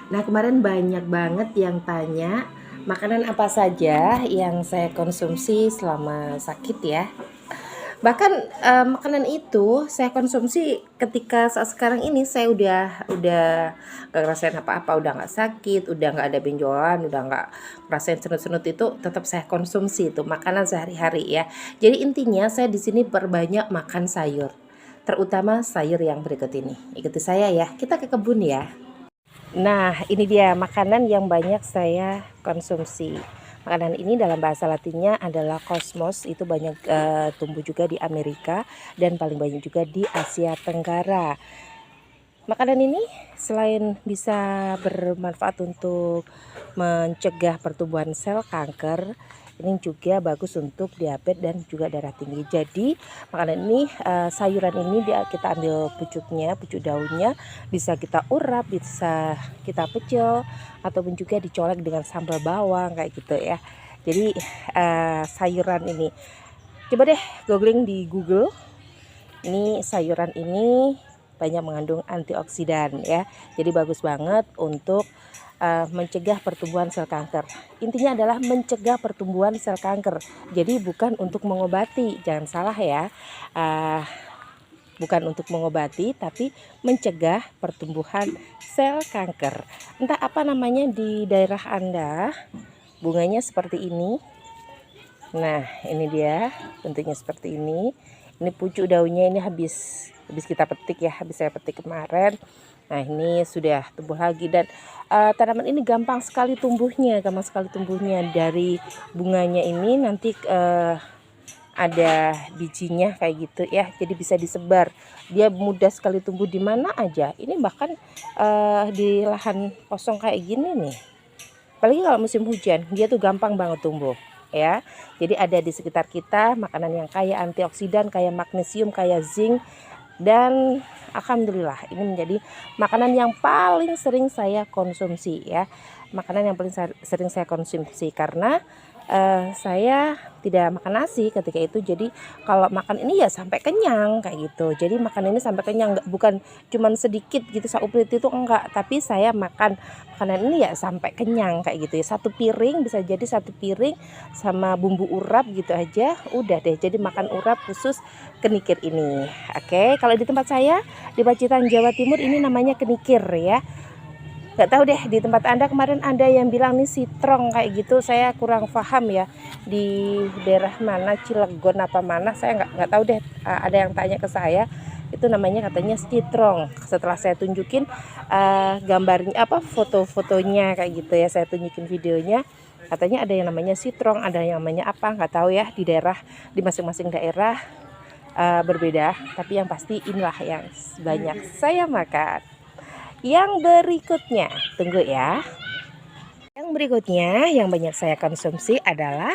Nah, kemarin banyak banget yang tanya makanan apa saja yang saya konsumsi selama sakit ya. Bahkan makanan itu saya konsumsi ketika saat sekarang ini saya udah gak ngerasain apa-apa, udah nggak sakit, udah nggak ada benjolan, udah nggak ngerasain senut-senut, itu tetap saya konsumsi itu makanan sehari-hari ya. Jadi intinya saya di sini perbanyak makan sayur, terutama sayur yang berikut ini. Ikuti saya ya, kita ke kebun ya. Nah, ini dia makanan yang banyak saya konsumsi. Makanan ini dalam bahasa Latinnya adalah cosmos, itu banyak tumbuh juga di Amerika dan paling banyak juga di Asia Tenggara. Makanan ini selain bisa bermanfaat untuk mencegah pertumbuhan sel kanker, ini juga bagus untuk diabetes dan juga darah tinggi. Jadi makanan ini, sayuran ini kita ambil pucuknya, pucuk daunnya, bisa kita urap, bisa kita pecel, ataupun juga dicolek dengan sambal bawang kayak gitu ya. Jadi sayuran ini coba deh googling di Google. Ini sayuran ini banyak mengandung antioksidan ya. Jadi bagus banget untuk mencegah pertumbuhan sel kanker. Intinya adalah mencegah pertumbuhan sel kanker. Jadi bukan untuk mengobati, jangan salah ya. Bukan untuk mengobati, tapi mencegah pertumbuhan sel kanker. Entah apa namanya di daerah Anda, bunganya seperti ini. Nah, ini dia bentuknya seperti ini. Ini pucuk daunnya ini habis kita petik ya, habis saya petik kemarin. Nah, ini sudah tumbuh lagi dan tanaman ini gampang sekali tumbuhnya, dari bunganya ini nanti ada bijinya kayak gitu ya, jadi bisa disebar. Dia mudah sekali tumbuh di mana aja. Ini bahkan di lahan kosong kayak gini nih. Apalagi kalau musim hujan, dia tuh gampang banget tumbuh ya. Jadi ada di sekitar kita makanan yang kaya antioksidan, kaya magnesium, kaya zinc, dan alhamdulillah ini menjadi makanan yang paling sering saya konsumsi ya. Makanan yang paling sering saya konsumsi karena saya tidak makan nasi ketika itu. Jadi kalau makan ini ya sampai kenyang kayak gitu. Jadi makan ini sampai kenyang, bukan cuman sedikit gitu sauprit itu, enggak, tapi saya makan makanan ini ya sampai kenyang kayak gitu ya. Satu piring, bisa jadi satu piring sama bumbu urap gitu aja udah deh. Jadi makan urap khusus kenikir ini. Oke, kalau di tempat saya di Pacitan Jawa Timur ini namanya kenikir ya. Nggak tahu deh di tempat Anda, kemarin ada yang bilang nih sitrong kayak gitu, saya kurang paham ya di daerah mana, Cilegon apa mana, saya nggak tahu deh. Ada yang tanya ke saya, itu namanya katanya sitrong. Setelah saya tunjukin gambarnya, foto-fotonya kayak gitu ya, saya tunjukin videonya, katanya ada yang namanya sitrong, ada yang namanya apa nggak tahu ya, di daerah, di masing-masing daerah berbeda, tapi yang pasti inilah yang banyak saya makan. Yang berikutnya, tunggu ya. Yang berikutnya yang banyak saya konsumsi adalah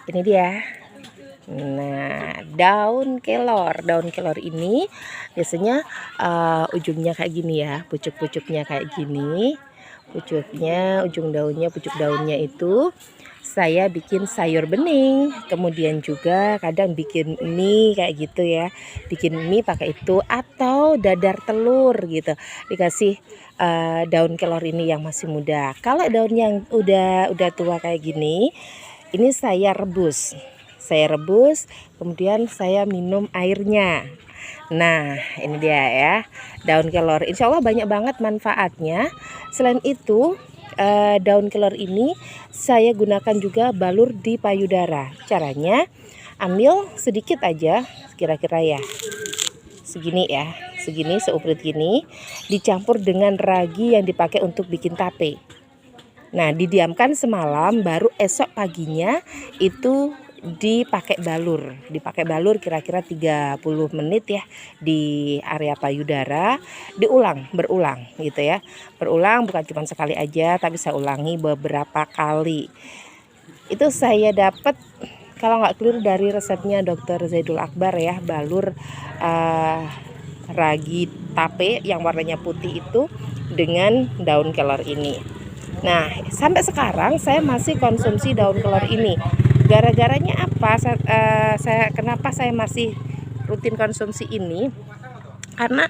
ini dia. Nah, daun kelor. Daun kelor ini biasanya ujungnya kayak gini ya, pucuk-pucuknya kayak gini. Pucuknya, ujung daunnya, pucuk daunnya itu saya bikin sayur bening, kemudian juga kadang bikin mie kayak gitu ya, bikin mie pakai itu, atau dadar telur gitu, dikasih daun kelor ini yang masih muda. Kalau daun yang udah tua kayak gini, ini saya rebus, kemudian saya minum airnya. Nah, ini dia ya, daun kelor. Insya Allah banyak banget manfaatnya. Selain itu, daun kelor ini saya gunakan juga balur di payudara. Caranya ambil sedikit aja, kira-kira ya segini ya, segini seuprit gini, dicampur dengan ragi yang dipakai untuk bikin tape. Nah, didiamkan semalam, baru esok paginya itu dipakai balur kira-kira 30 menit ya di area payudara, berulang gitu ya. Berulang, bukan cuma sekali aja, tapi saya ulangi beberapa kali. Itu saya dapat, kalau nggak keliru, dari resepnya Dr. Zaidul Akbar ya, balur ragi tape yang warnanya putih itu dengan daun kelor ini. Nah, sampai sekarang saya masih konsumsi daun kelor ini. Gara-garanya apa? Kenapa saya masih rutin konsumsi ini? Karena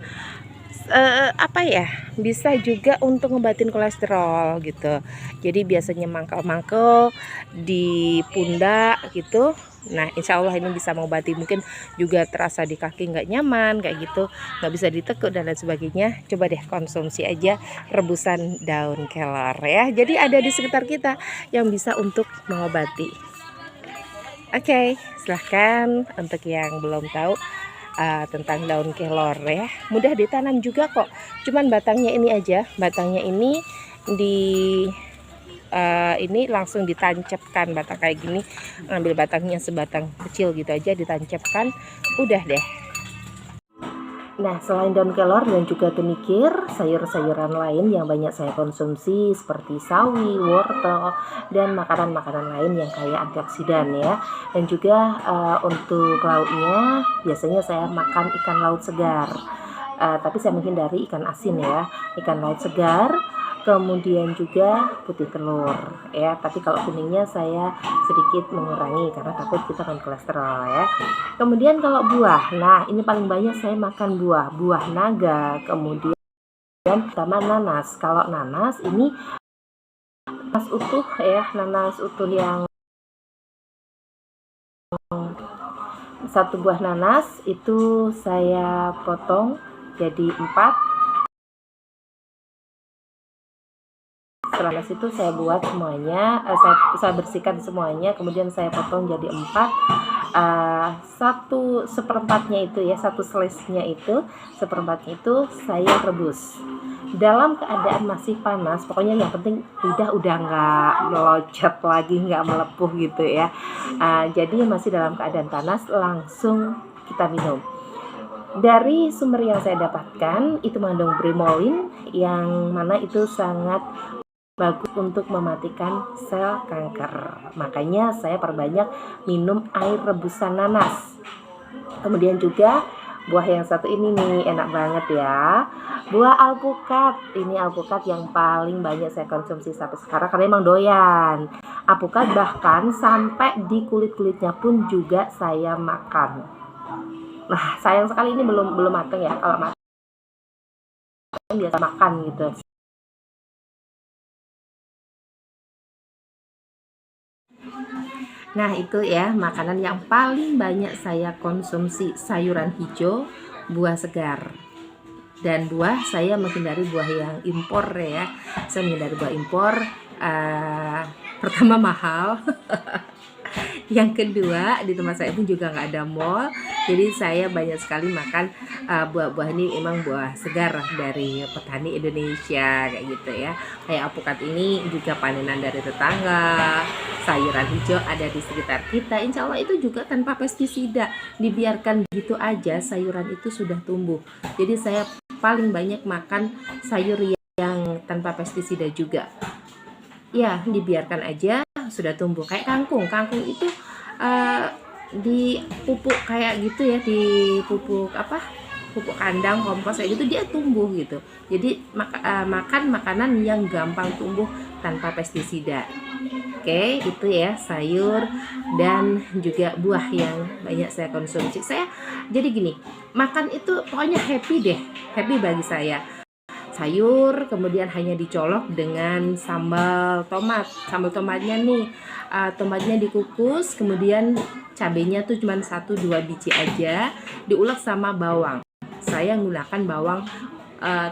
apa ya, bisa juga untuk ngebatin kolesterol gitu. Jadi biasanya mangkel-mangkel di pundak gitu. Nah, insya Allah ini bisa mengobati. Mungkin juga terasa di kaki nggak nyaman kayak gitu, nggak bisa ditekuk dan lain sebagainya. Coba deh konsumsi aja rebusan daun kelor ya. Jadi ada di sekitar kita yang bisa untuk mengobati. Oke, silahkan untuk yang belum tahu tentang daun kelor ya, mudah ditanam juga kok, cuman batangnya ini aja, batangnya ini di ini langsung ditancapkan, batang kayak gini, ngambil batangnya sebatang kecil gitu aja ditancapkan, udah deh. Nah, selain daun kelor dan juga kenikir, sayur-sayuran lain yang banyak saya konsumsi seperti sawi, wortel, dan makanan-makanan lain yang kaya antioksidan ya. Dan juga untuk lauknya, biasanya saya makan ikan laut segar. Tapi saya menghindari ikan asin ya, ikan laut segar. Kemudian juga putih telur ya, tapi kalau kuningnya saya sedikit mengurangi karena takut kita kan kolesterol ya. Kemudian kalau buah, nah ini paling banyak saya makan buah naga, kemudian sama nanas. Kalau nanas ini nanas utuh ya, nanas utuh yang satu buah nanas itu saya potong jadi 4. Setelah itu saya buat semuanya, saya bersihkan semuanya, kemudian saya potong jadi 4. 1/4-nya itu ya, 1 slice-nya itu, 1/4-nya itu saya rebus dalam keadaan masih panas. Pokoknya yang penting lidah udah nggak melocot lagi, nggak melepuh gitu ya. Jadi masih dalam keadaan panas, langsung kita minum. Dari sumber yang saya dapatkan itu mengandung bremolin, yang mana itu sangat bagus untuk mematikan sel kanker. Makanya saya perbanyak minum air rebusan nanas. Kemudian juga buah yang satu ini nih enak banget ya, buah alpukat. Ini alpukat yang paling banyak saya konsumsi sampai sekarang karena emang doyan alpukat, bahkan sampai di kulit-kulitnya pun juga saya makan. Nah, sayang sekali ini belum matang ya. Kalau matang biasa makan gitu. Nah, itu ya makanan yang paling banyak saya konsumsi, sayuran hijau, buah segar. Dan buah, saya menghindari buah yang impor ya. Saya menghindari buah impor. Pertama mahal. Yang kedua, di tempat saya pun juga nggak ada mall, jadi saya banyak sekali makan buah-buah ini, emang buah segar dari petani Indonesia kayak gitu ya. Kayak alpukat ini juga panenan dari tetangga, sayuran hijau ada di sekitar kita, insya Allah itu juga tanpa pestisida, dibiarkan gitu aja sayuran itu sudah tumbuh. Jadi saya paling banyak makan sayur yang tanpa pestisida juga ya, dibiarkan aja sudah tumbuh. Kayak kangkung itu dipupuk kayak gitu ya, dipupuk pupuk kandang, kompos kayak gitu, dia tumbuh gitu. Jadi makan makanan yang gampang tumbuh tanpa pestisida. Oke, itu ya sayur dan juga buah yang banyak saya konsumsi. Saya jadi gini, makan itu pokoknya happy deh, happy bagi saya. Sayur kemudian hanya dicolok dengan sambal tomat. Sambal tomatnya nih, tomatnya dikukus, kemudian cabenya tuh cuma 1-2 biji aja, diulek sama bawang. Saya menggunakan bawang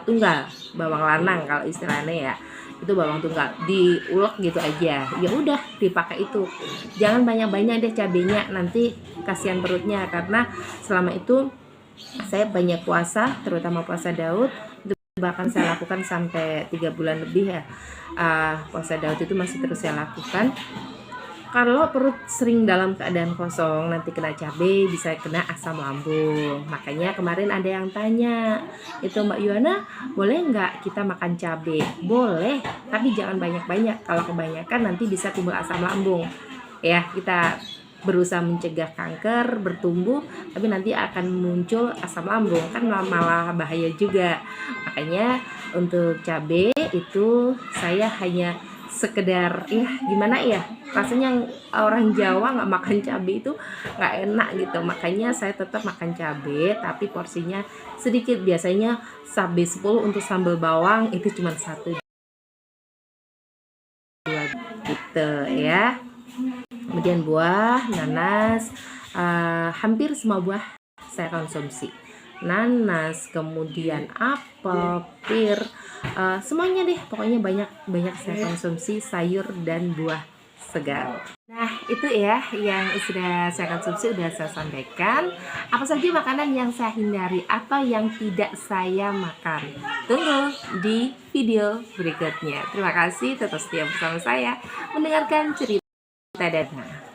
tunggal, bawang lanang kalau istilahnya ya, itu bawang tunggal, diulek gitu aja. Ya udah dipakai itu, jangan banyak-banyak deh cabenya, nanti kasihan perutnya. Karena selama itu saya banyak puasa, terutama puasa Daud, bahkan saya lakukan sampai 3 bulan lebih ya. Puasa Daud itu masih terus saya lakukan. Kalau perut sering dalam keadaan kosong, nanti kena cabai, bisa kena asam lambung. Makanya kemarin ada yang tanya, itu Mbak Yuana, boleh nggak kita makan cabai? Boleh, tapi jangan banyak-banyak. Kalau kebanyakan nanti bisa timbul asam lambung. Ya, kita berusaha mencegah kanker bertumbuh, tapi nanti akan muncul asam lambung, kan malah bahaya juga. Makanya untuk cabai itu saya hanya sekedar ya gimana ya, rasanya orang Jawa nggak makan cabai itu nggak enak gitu, makanya saya tetap makan cabai tapi porsinya sedikit, biasanya cabai 10 untuk sambal bawang itu cuma 1 gitu ya. Kemudian buah nanas, hampir semua buah saya konsumsi, nanas, kemudian apel, pir, semuanya deh, pokoknya banyak saya konsumsi sayur dan buah segar. Nah itu ya yang sudah saya konsumsi, sudah saya sampaikan. Apa saja makanan yang saya hindari atau yang tidak saya makan, tunggu di video berikutnya. Terima kasih tetap setia bersama saya mendengarkan cerita Dana.